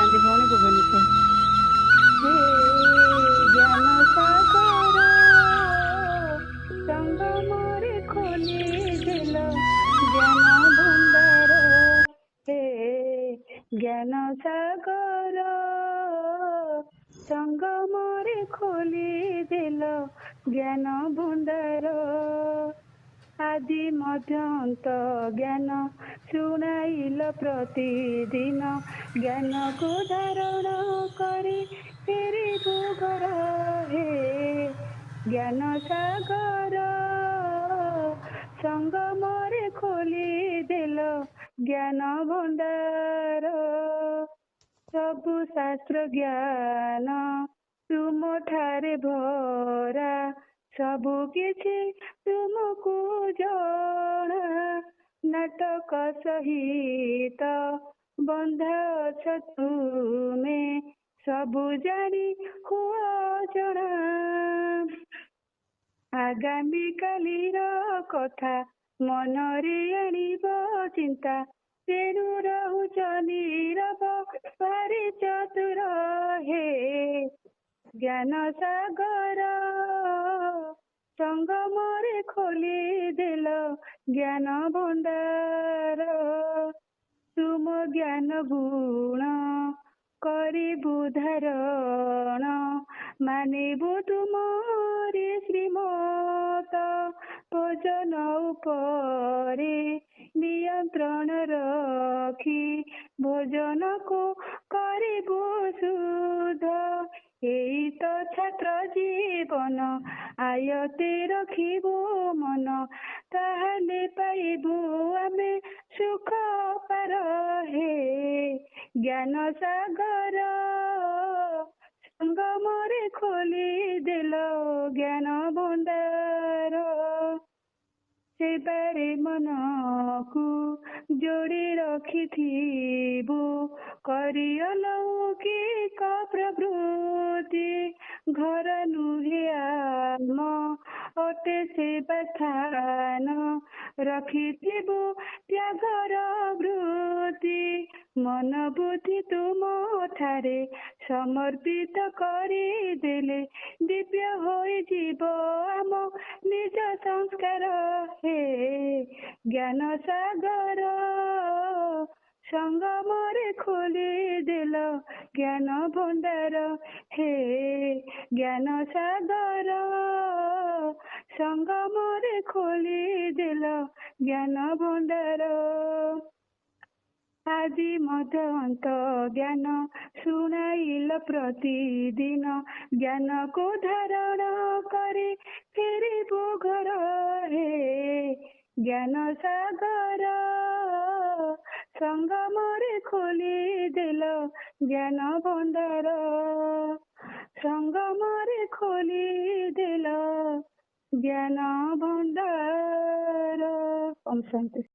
ଗାଆନ୍ତି ଭଉଣୀ ଭୁବନେଶ୍ୱର। ହେ ଜ୍ଞାନ ସାଗର ସଙ୍ଗମରେ ଖୋଲିଦେଲ ଜ୍ଞାନ ଭଣ୍ଡାର। ହେ ଜ୍ଞାନ ସାଗର ସଙ୍ଗମରେ ଖୋଲିଦେଲ ଜ୍ଞାନ ଭଣ୍ଡାର। ଆଦି ମଧ୍ୟ ଅନ୍ତ ଜ୍ଞାନ ଶୁଣାଇଲ ପ୍ରତିଦିନ ଜ୍ଞାନକୁ ଧାରଣ କରି ଫେରିବୁ ଘର। ହେ ଜ୍ଞାନ ସାଗର ସଙ୍ଗମରେ ଖୋଲିଦେଲ ଜ୍ଞାନ ଭଣ୍ଡାର। ସବୁ ଶାସ୍ତ୍ର ଜ୍ଞାନ ତୁମଠାରେ ଭରା ସବୁ କିଛି ତୁମକୁ ଜଣା। ନାଟକ ସହିତ ବନ୍ଧା ଅଛ ତୁମେ ସବୁ ଜାଣି ହୁଅ ଜଣା। ଆଗାମୀ କାଲିର କଥା ମନରେ ଆଣିବ ଚିନ୍ତା ତେଣୁ ରହୁଛ ନୀରବ ଭାରି ଚତୁର। ହେ ଜ୍ଞାନ ସାଗର ସଙ୍ଗମରେ ଖୋଲିଦେଲ ଜ୍ଞାନ ଭଣ୍ଡାର। ତୁମ ଜ୍ଞାନ ଗୁଣ କରିବୁ ଧାରଣ ମାନିବୁ ତୁମରି ଶ୍ରୀମତ ଭୋଜନ ଉପରେ ନିୟନ୍ତ୍ରଣ ରଖି ଭୋଜନକୁ କରିବୁ ଶୁଦ୍ଧ। ଏଇ ତ ଛାତ୍ର ଜୀବନ ଆୟତେ ରଖିବୁ ମନ ତାହେଲେ ପାଇବୁ ଆମେ ସୁଖ ପାର। ହେ ଜ୍ଞାନ ସାଗର ସଙ୍ଗମରେ ଖୋଲିଦେଲ ଜ୍ଞାନ ଭଣ୍ଡାର। ସେବାରେ ମନକୁ ଯୋଡ଼ି ରଖିଥିବୁ କରି ଅଲୌକିକ ପ୍ରବୃତ୍ତି ଘର ନୁହେଁ ଆମ ଅଟେ ସେବା ସ୍ଥାନ ରଖିଥିବୁ ତ୍ୟାଗର ବୃତ୍ତି। ମନ ବୁଦ୍ଧି ତୁମଠାରେ ସମର୍ପିତ କରିଦେଲେ ଦିବ୍ୟ ହୋଇଯିବ ଆମ ନିଜ ସଂସ୍କାର। ହେ ଜ୍ଞାନ ସାଗର ସଙ୍ଗମରେ ଖୋଲିଦେଲ ଜ୍ଞାନ ଭଣ୍ଡାର। ହେ ଜ୍ଞାନ ସାଗର ସଙ୍ଗମରେ ଖୋଲିଦେଲ ଜ୍ଞାନ ଭଣ୍ଡାର। ଆଦି ମଧ୍ୟ ଅନ୍ତ ଜ୍ଞାନ ଶୁଣାଇଲ ପ୍ରତିଦିନ ଜ୍ଞାନକୁ ଧାରଣ କରି ଫେରିବୁ ଘର। ହେ ଜ୍ଞାନ ସାଗର ସଙ୍ଗମରେ ଖୋଲିଦେଲ ଜ୍ଞାନ ଭଣ୍ଡାର। ସଙ୍ଗମରେ ଖୋଲିଦେଲ ଜ୍ଞାନ ଭଣ୍ଡାର। ଓମ୍ ଶାନ୍ତି।